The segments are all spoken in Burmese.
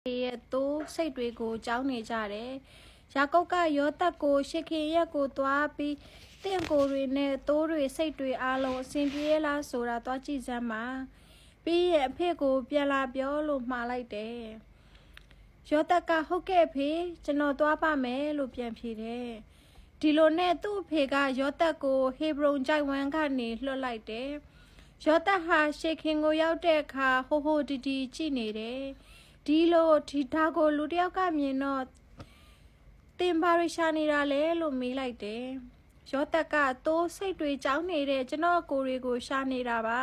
ရဲ့သိုးစိတ်တွေကိုကြောင်းနေကြတယ်။ယာကုပ်ကယောသက်ကိုရှေခင်ရက်ကိုသွားပြီးတင့်ကိုတွေနဲ့သိုးတွေစိတ်တွေအားလုံးအစဉ်ပြေလားဆိုတာသွားကြည့်စမ်းပါ။ပြီးရဲ့အဖေကိုပြန်လာပြောလို့မှားလိုက်တယ်။ယောသက်ကဟုတ်ကဲ့ဖေကျွန်တော်သွားပါမယ်လို့ပြန်ဖြေတယ်။ဒီလိုနဲ့သူ့အဖေကယောသက်ကိုဟေဘရုန်ကြိုက်ဝမ်းကနေလွှတ်လိုက်တယ်။ယောသက်ဟာရှေခင်ကိုရောက်တဲ့အခါဟိုတီတီကြည့်နေတယ်။ဒီလိုဒီဒါကိုလူတယောက်ကမြင်တော့တင်ပါရရှာနေတာလေလို့မေးလိုက်တယ်။ယောသက်ကသိုးစိတ်တွေကြောင်းနေတဲ့ကျွန်တော်ကိုယ်တွေကိုရှာနေတာပါ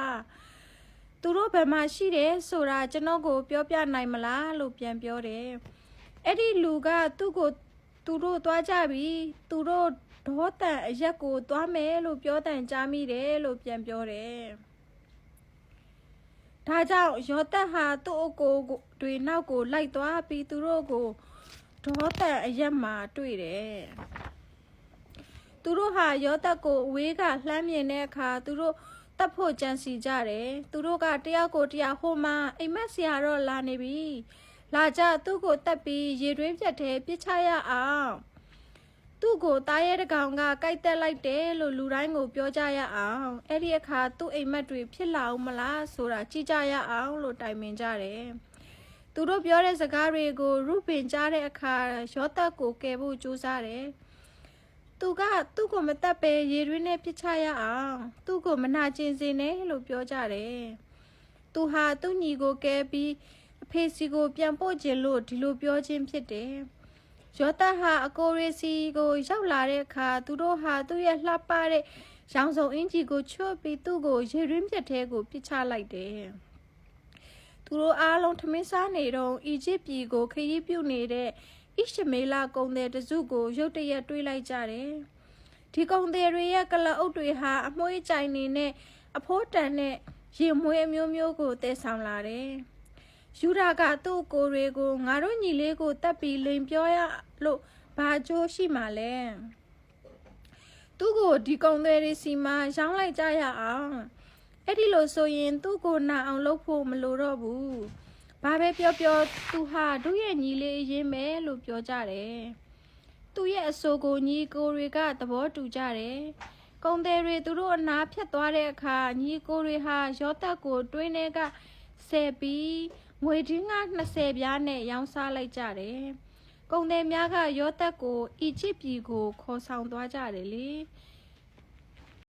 ။သူတို့ဘယ်မှာရှိတယ်ဆိုတာကျွန်တော်ကိုပြောပြနိုင်မလားလို့ပြန်ပြောတယ်။အဲ့ဒီလူကသူတို့သွားကြပြီ။သူတို့ဒေါတန်အရက်ကိုသွားမယ်လို့ပြောတန်ကြားမိတယ်လို့ပြန်ပြောတယ်။ဒါကြောင့်ယောသက်ဟာသူ့အကိုတွေနောက်ကိုလိုက်သွားပြီးသူတို့ကိုဒေါတန်အရက်မှာတွေ့တယ်။သူတို့ဟာယောသက်ကိုအဝေးကလှမ်းမြင်တဲ့အခါသူတို့တပ်ဖို့ကြံစီကြတယ်။သူတို့ကတယောက်ကိုတယောက်ဟိုမှာအိမ်မက်ဆရာတော့လာနေပြီ။လာကြသူ့ကိုတက်ပြီးရေတွင်းပြတ်ထဲပစ်ချရအောင်။သူ့ကိုတားရဲတကောင်ကကြိုက်တက်လိုက်တယ်လို့လူတိုင်းကိုပြောကြရအောင်။အဲ့ဒီအခါသူ့အိမ်မက်တွေဖြစ်လာအောင်မလားဆိုတာကြည့်ကြရအောင်လို့တိုင်ပင်ကြတယ်။သူတို့ပြောတဲ့စကားတွေကိုရုပင်ကြားတဲ့အခါယောသက်ကိုကယ်ဖို့ကြိုးစားတယ်။သူ့ကိုမတက်ပဲရေတွင်းနဲ့ပြစ်ချရအောင်သူ့ကိုမနာကျင်စေနဲ့လို့ပြောကြတယ်။သူဟာသူ့ညီကိုကယ်ပြီးအဖေစီကိုပြန်ပို့ခြင်းလို့ဒီလိုပြောခြင်းဖြစ်တယ်။ယောသက်ဟာအကိုရီစီကိုရောက်လာတဲ့အခါသူတို့ဟာသူ့ရဲ့လှပတဲ့ရောင်စုံအင်ဂျီကိုချွတ်ပြီးသူ့ကိုရေတွင်းပြတ်ထဲကိုပြစ်ချလိုက်တယ်။သူတို့အားလုံးထမင်းစားနေတော့အီဂျစ်ပြည်ကိုခရီးပြုနေတဲ့ဣရှမေလကုံသည်တစုကိုရုတ်တရက်တွေးလိုက်ကြတယ်။ဒီကုံသည်တွေရဲ့ကလအုပ်တွေဟာအမွှေးကြိုင်နေနဲ့အဖိုးတန်နဲ့ရေမွေးအမျိုးမျိုးကိုတည်ဆောင်လာတယ်။ယူဒာကသူ့ကိုယ်တွေကိုငါတို့ညီလေးကိုတက်ပြီးလိန်ပြောရလို့ဘာကြိုးရှိမှလဲ။သူ့ကိုဒီကုံသည်တွေစီမှာရောင်းလိုက်ကြရအောင်။အဲ့ဒီလိုဆိုရင်သူ့ကိုနာအောင်လုပ်ဖို့မလိုတော့ဘူး။ဘာပဲပြောသူဟာတို့ရဲ့ညီလေးရင်းမယ်လို့ပြောကြတယ်။သူ့ရဲ့အဆိုကိုညီကိုတွေကသဘောတူကြတယ်။ကုံသည်တွေသူတို့အနာဖြတ်သွားတဲ့အခါညီကိုတွေဟာယောသက်ကိုတွင်းထဲကဆယ်ပြီးငွေဒင်းက20ပြားနဲ့ရောင်းစားလိုက်ကြတယ်။ကုံသည်များကယောသက်ကိုအီဂျစ်ပြည်ကိုခေါ်ဆောင်သွားကြတယ်လေ။